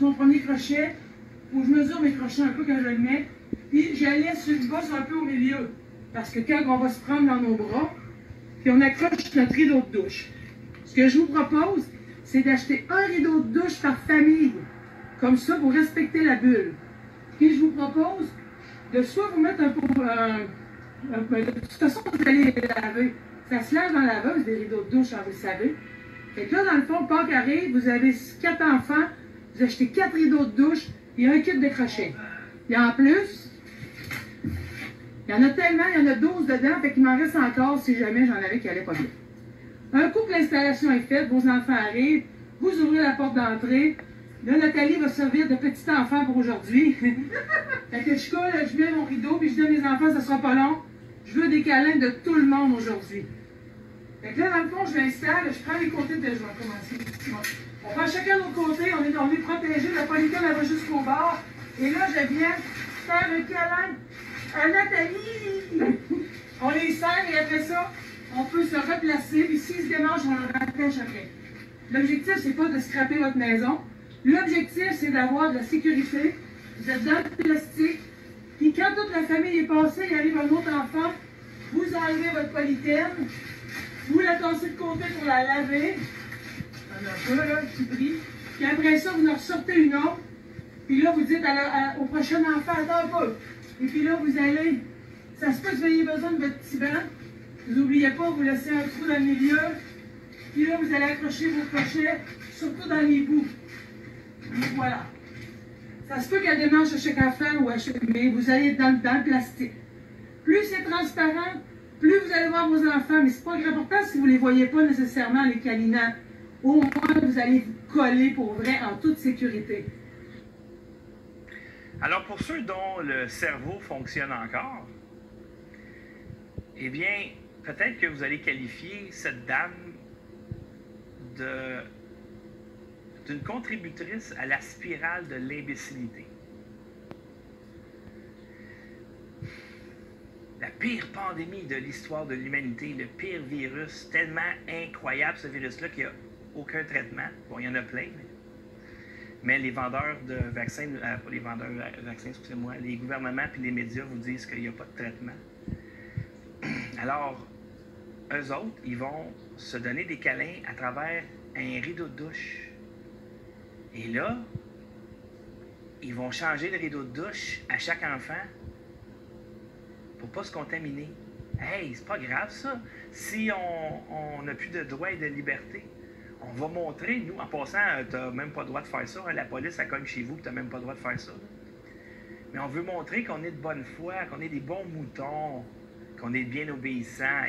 mon premier crochet, où je mesure mes crochets un peu quand je le mets, puis je laisse une bosse un peu au milieu. Parce que quand on va se prendre dans nos bras, puis on accroche notre rideau de douche. Ce que je vous propose, c'est d'acheter un rideau de douche par famille. Comme ça, vous respectez la bulle. Puis je vous propose de soit vous mettre de toute façon, vous allez les laver. Ça se lave dans la laveuse, des rideaux de douche, hein, vous le savez. Fait que là, dans le fond, Pâques arrive, vous avez 4 enfants, vous achetez 4 rideaux de douche et un kit de crochet. Et en plus, il y en a tellement, il y en a 12 dedans, fait qu'il m'en reste encore si jamais j'en avais qui allaient pas bien. Un coup que l'installation est faite, vos enfants arrivent, vous ouvrez la porte d'entrée. Là, Nathalie va servir de petit enfant pour aujourd'hui. Fait que je colle, je mets mon rideau, puis je dis à mes enfants, ça sera pas long. Je veux des câlins de tout le monde aujourd'hui. Fait que là, dans le fond, je l'installe, je prends les côtés de... Je vais commencer. On prend chacun de notre côté, on est protégé, la polycule, elle va jusqu'au bord. Et là, je viens faire un câlin à Nathalie. On les serre et après ça, on peut se replacer. Puis s'ils se démangent, on le rattache après. L'objectif, c'est pas de scraper votre maison. L'objectif, c'est d'avoir de la sécurité. Vous êtes dans le plastique. Puis quand toute la famille est passée, il arrive un autre enfant, vous enlevez votre polythène, vous la tassez de côté pour la laver. Un peu, là, petit prix. Puis après ça, vous en ressortez une autre. Puis là, vous dites au prochain enfant, attends un peu. Et puis là, vous allez... Ça se peut que vous ayez besoin de votre petit banc. Vous n'oubliez pas, vous laissez un trou dans le milieu. Puis là, vous allez accrocher vos crochets, surtout dans les bouts. Et voilà. Ça se peut qu'elle démange à chaque enfant ou à chaque... Mais vous allez dans le plastique. Plus c'est transparent, plus vous allez voir vos enfants. Mais c'est pas important si vous ne les voyez pas nécessairement, les câlinants. Au moins, vous allez vous coller pour vrai en toute sécurité. Alors, pour ceux dont le cerveau fonctionne encore, eh bien, peut-être que vous allez qualifier cette dame d'une contributrice à la spirale de l'imbécilité. La pire pandémie de l'histoire de l'humanité, le pire virus, tellement incroyable ce virus-là qu'il n'y a aucun traitement. Bon, il y en a plein, mais les vendeurs de vaccins, pas les vendeurs de vaccins, excusez-moi, les gouvernements et les médias vous disent qu'il n'y a pas de traitement. Alors, eux autres, ils vont se donner des câlins à travers un rideau de douche. Et là, ils vont changer le rideau de douche à chaque enfant pour ne pas se contaminer. Hey, c'est pas grave ça. Si on n'a plus de droit et de liberté, on va montrer, nous, en passant, tu n'as même pas le droit de faire ça. Hein, la police, elle cogne chez vous, tu n'as même pas le droit de faire ça. Là. Mais on veut montrer qu'on est de bonne foi, qu'on est des bons moutons, qu'on est bien obéissants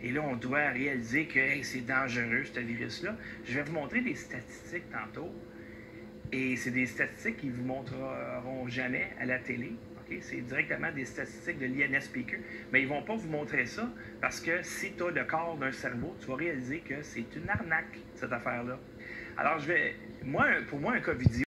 et là, on doit réaliser que hey, c'est dangereux, ce virus-là. Je vais vous montrer des statistiques tantôt. Et c'est des statistiques qu'ils ne vous montreront jamais à la télé. Okay? C'est directement des statistiques de l'INSPQ. Mais ils ne vont pas vous montrer ça parce que si tu as le corps d'un cerveau, tu vas réaliser que c'est une arnaque, cette affaire-là. Alors, pour moi, un cas vidéo,